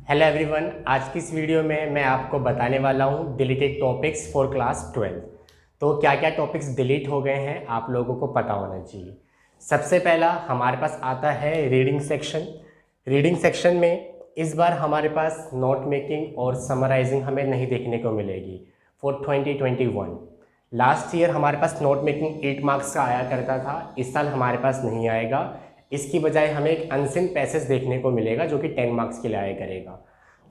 Hello everyone, आज की इस वीडियो में मैं आपको बताने वाला हूँ डिलीटेड टॉपिक्स फॉर क्लास 12। तो क्या क्या टॉपिक्स डिलीट हो गए हैं आप लोगों को पता होना चाहिए। सबसे पहला हमारे पास आता है रीडिंग सेक्शन। रीडिंग सेक्शन में इस बार हमारे पास नोट मेकिंग और समराइजिंग हमें नहीं देखने को मिलेगी फॉर 2021। लास्ट ईयर हमारे पास नोट मेकिंग 8 मार्क्स का आया करता था, इस साल हमारे पास नहीं आएगा। इसकी बजाय हमें एक अनसिन पैसेज देखने को मिलेगा जो कि 10 मार्क्स के लिए आया करेगा।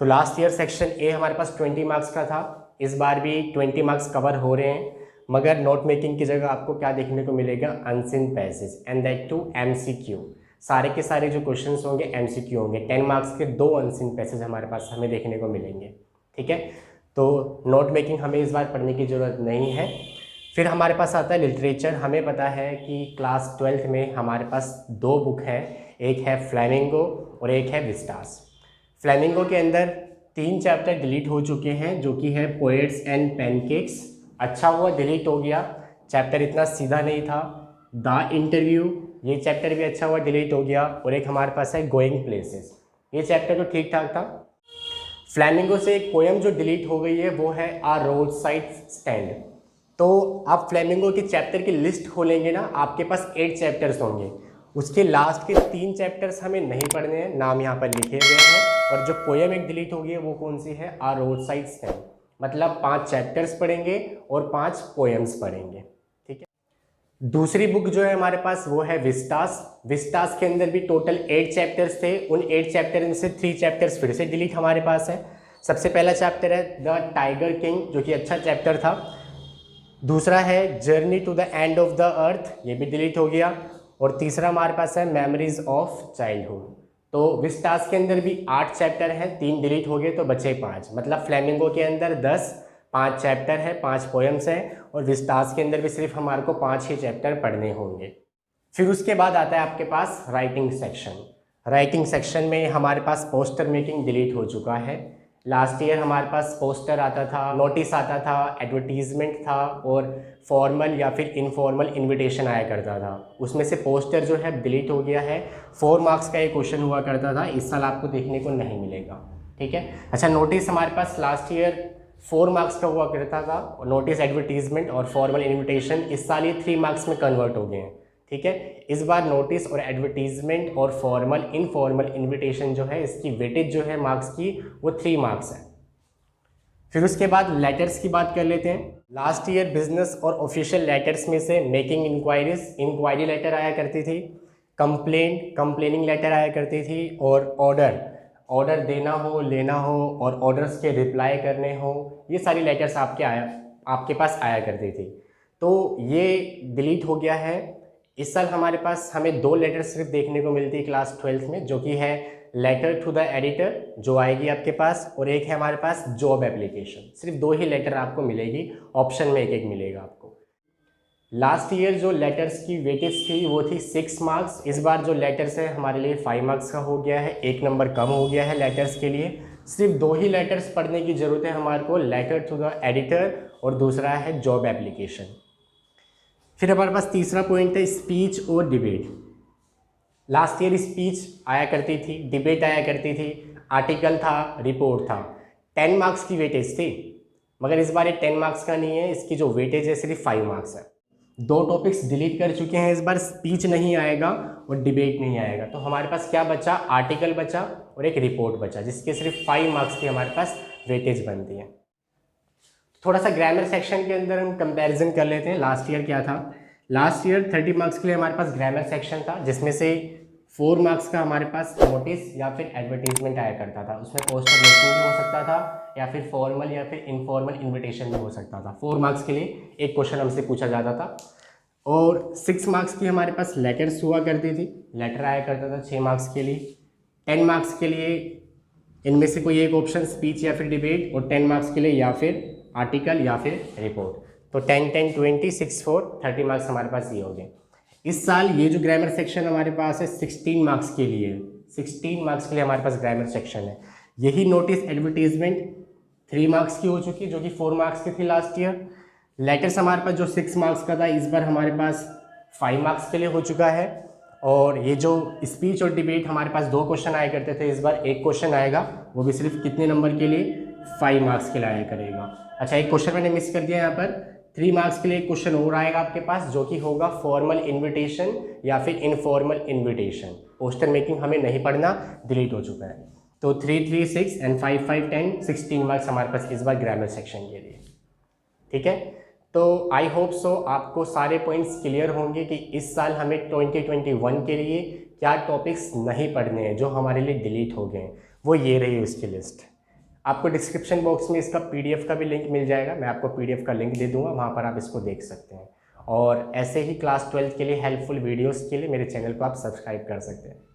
तो लास्ट ईयर सेक्शन ए हमारे पास 20 मार्क्स का था, इस बार भी 20 मार्क्स कवर हो रहे हैं, मगर नोट मेकिंग की जगह आपको क्या देखने को मिलेगा, unseen passage and that too MCQ. सारे के सारे जो क्वेश्चंस होंगे एमसीक्यू होंगे। 10 मार्क्स के 2 अनसिन पैसेज हमारे पास हमें देखने को मिलेंगे। ठीक है, तो नोट मेकिंग हमें इस बार पढ़ने की ज़रूरत नहीं है। फिर हमारे पास आता है लिटरेचर। हमें पता है कि क्लास 12th में हमारे पास 2 बुक हैं, एक है फ्लेमिंगो और एक है विस्टास। फ्लेमिंगो के अंदर 3 चैप्टर डिलीट हो चुके हैं जो कि है पोएट्स एंड पैनकेक्स। अच्छा हुआ डिलीट हो गया, चैप्टर इतना सीधा नहीं था। द इंटरव्यू, ये चैप्टर भी अच्छा हुआ डिलीट हो गया। और एक हमारे पास है गोइंग प्लेसेस, ये चैप्टर तो ठीक ठाक था। फ्लेमिंगो से एक पोएम जो डिलीट हो गई है वो है आ रोड साइड स्टैंड। तो आप फ्लेमिंगो के चैप्टर की लिस्ट खोलेंगे ना, आपके पास 8 चैप्टर्स होंगे, उसके लास्ट के 3 चैप्टर्स हमें नहीं पढ़ने हैं, नाम यहाँ पर लिखे हुए हैं। और जो पोएम एक डिलीट होगी वो कौन सी है, आ रोड साइड स्टैंड। मतलब 5 चैप्टर्स पढ़ेंगे और 5 पोएम्स पढ़ेंगे। ठीक है, दूसरी बुक जो है हमारे पास वो है विस्टास। विस्टास के अंदर भी टोटल 8 चैप्टर्स थे, उन 8 चैप्टर में से 3 चैप्टर्स फिर से डिलीट हमारे पास है। सबसे पहला चैप्टर है द टाइगर किंग, जो कि अच्छा चैप्टर था। दूसरा है journey to the end of the earth, ये भी डिलीट हो गया। और तीसरा हमारे पास है मेमोरीज ऑफ चाइल्डहुड। तो विस्टास के अंदर भी 8 चैप्टर हैं, 3 डिलीट हो गए तो बचे 5। मतलब फ्लेमिंगो के अंदर 5 चैप्टर है, 5 पोएम्स हैं, और विस्टास के अंदर भी सिर्फ हमारे को 5 ही चैप्टर पढ़ने होंगे। फिर उसके बाद आता है आपके पास राइटिंग सेक्शन। राइटिंग सेक्शन में हमारे पास पोस्टर मेकिंग डिलीट हो चुका है। लास्ट ईयर हमारे पास पोस्टर आता था, नोटिस आता था, एडवर्टीजमेंट था और फॉर्मल या फिर इनफॉर्मल इनविटेशन आया करता था। उसमें से पोस्टर जो है डिलीट हो गया है। 4 मार्क्स का एक क्वेश्चन हुआ करता था, इस साल आपको देखने को नहीं मिलेगा। ठीक है, अच्छा नोटिस हमारे पास लास्ट ईयर 4 मार्क्स का हुआ करता था, नोटिस, एडवर्टीजमेंट और फॉर्मल इन्विटेशन। इस साल ये 3 मार्क्स में कन्वर्ट हो गए हैं। ठीक है, इस बार नोटिस और एडवर्टीजमेंट और फॉर्मल इनफॉर्मल इनविटेशन जो है, इसकी वेटेज जो है मार्क्स की वो 3 मार्क्स है। फिर उसके बाद लेटर्स की बात कर लेते हैं। लास्ट ईयर बिजनेस और ऑफिशियल लेटर्स में से मेकिंग इंक्वायरीज, इंक्वायरी लेटर आया करती थी, कंप्लेनिंग लेटर आया करती थी, और ऑर्डर देना हो, लेना हो और ऑर्डर्स के रिप्लाई करने हो, ये सारी लेटर्स आपके पास आया करती थी। तो ये डिलीट हो गया है। इस साल हमारे पास हमें 2 लेटर सिर्फ देखने को मिलती है क्लास 12th में, जो कि है लेटर टू द एडिटर जो आएगी आपके पास, और एक है हमारे पास जॉब एप्लीकेशन। सिर्फ 2 ही लेटर आपको मिलेगी, ऑप्शन में एक मिलेगा आपको। लास्ट ईयर जो लेटर्स की वेटेज थी वो थी 6 मार्क्स। इस बार जो लेटर्स है हमारे लिए 5 मार्क्स का हो गया है, 1 नंबर कम हो गया है लेटर्स के लिए। सिर्फ 2 ही लेटर्स पढ़ने की ज़रूरत है हमारे को, लेटर टू द एडिटर और दूसरा है जॉब एप्लीकेशन। फिर हमारे पास तीसरा पॉइंट है स्पीच और डिबेट। लास्ट ईयर स्पीच आया करती थी, डिबेट आया करती थी, आर्टिकल था, रिपोर्ट था। 10 मार्क्स की वेटेज थी, मगर इस बार ये 10 मार्क्स का नहीं है, इसकी जो वेटेज है सिर्फ 5 मार्क्स है। 2 टॉपिक्स डिलीट कर चुके हैं, इस बार स्पीच नहीं आएगा और डिबेट नहीं आएगा। तो हमारे पास क्या बचा, आर्टिकल बचा और एक रिपोर्ट बचा, जिसके सिर्फ 5 मार्क्स की हमारे पास वेटेज बनती है। थोड़ा सा ग्रामर सेक्शन के अंदर हम कंपैरिजन कर लेते हैं। लास्ट ईयर क्या था, लास्ट ईयर 30 मार्क्स के लिए हमारे पास ग्रामर सेक्शन था, जिसमें से 4 मार्क्स का हमारे पास नोटिस या फिर एडवर्टीजमेंट आया करता था। उसमें पोस्टर मेकिंग भी हो सकता था या फिर फॉर्मल या फिर इनफॉर्मल इन्विटेशन भी हो सकता था। 4 मार्क्स के लिए एक क्वेश्चन हमसे पूछा जाता था। और 6 मार्क्स की हमारे पास लेटर्स हुआ करती थी, लेटर आया करता था 6 मार्क्स के लिए। 10 मार्क्स के लिए इनमें से कोई एक ऑप्शन स्पीच या फिर डिबेट, और 10 मार्क्स के लिए या फिर आर्टिकल या फिर रिपोर्ट। तो 10 10 20 6 4 30 मार्क्स हमारे पास ये हो गए। इस साल ये जो ग्रामर सेक्शन हमारे पास है 16 मार्क्स के लिए, 16 मार्क्स के लिए हमारे पास ग्रामर सेक्शन है। यही नोटिस एडवर्टीजमेंट 3 मार्क्स की हो चुकी है, जो कि 4 मार्क्स की थी लास्ट ईयर। लेटर्स हमारे पास जो 6 मार्क्स का था, इस बार हमारे पास 5 मार्क्स के लिए हो चुका है। और ये जो स्पीच और डिबेट हमारे पास 2 क्वेश्चन आया करते थे, इस बार 1 क्वेश्चन आएगा, वो भी सिर्फ कितने नंबर के लिए, 5 मार्क्स के लिए आया करेगा। अच्छा, एक क्वेश्चन मैंने मिस कर दिया यहाँ पर, 3 मार्क्स के लिए एक क्वेश्चन और आएगा आपके पास, जो कि होगा फॉर्मल इन्विटेशन या फिर इनफॉर्मल इन्विटेशन। पोस्टर मेकिंग हमें नहीं पढ़ना, डिलीट हो चुका है। तो 3, 3, 6 एंड 5, 5, 10, 16 मार्क्स हमारे पास इस बार ग्रामर सेक्शन के लिए। ठीक है, तो आई होप सो आपको सारे पॉइंट्स क्लियर होंगे कि इस साल हमें 2021 के लिए क्या टॉपिक्स नहीं पढ़ने हैं जो हमारे लिए डिलीट हो गए हैं। वो ये रही उसकी लिस्ट। आपको डिस्क्रिप्शन बॉक्स में इसका PDF का भी लिंक मिल जाएगा, मैं आपको PDF का लिंक दे दूंगा, वहाँ पर आप इसको देख सकते हैं। और ऐसे ही क्लास 12 के लिए हेल्पफुल वीडियोज़ के लिए मेरे चैनल को आप सब्सक्राइब कर सकते हैं।